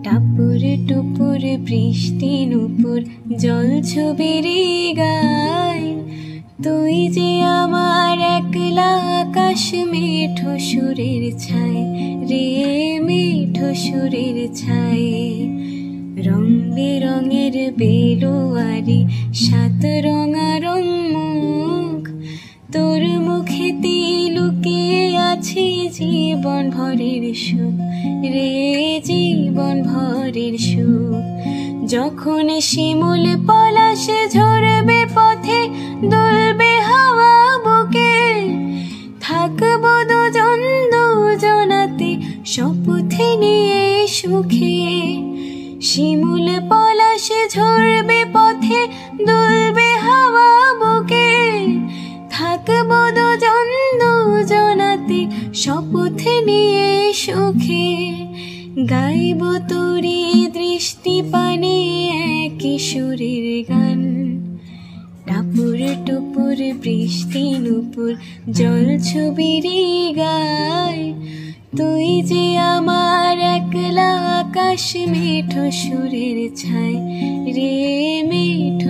টাপুর টুপুর বৃষ্টি নুপুর জল ছবির গায়, তুই যে আমার একলা আকাশ মেঠো সুরের ছায় রে, মেঠো সুরের ছায়। রং বেরঙের বেলোয়ারি সাত রঙারঙ মুখ, তোর মুখেতে লুকিয়ে আছে জীবন ভরের সুখ রে, জীবন ভরের সুখ। যখন শিমুল পলাশ ঝরবে পথে দুলবে হাওয়া বুকে, থাকবো দুজন দুজনাতে শপথ নিয়ে সুখে। শিমুল পলাশ ঝরবে পথে দুলবে হাওয়া বুকে, থাকবো দুজন দুজনাতে শপথ নিয়ে সুখে। গাইব তোরে দৃষ্টি পানে একই সুরের গান, টাপুর টুপুর বৃষ্টি নুপুর জল ছবির গায়, তুই যে আমার একলা আকাশ মেঠো সুরের ছায় রে, মেঠো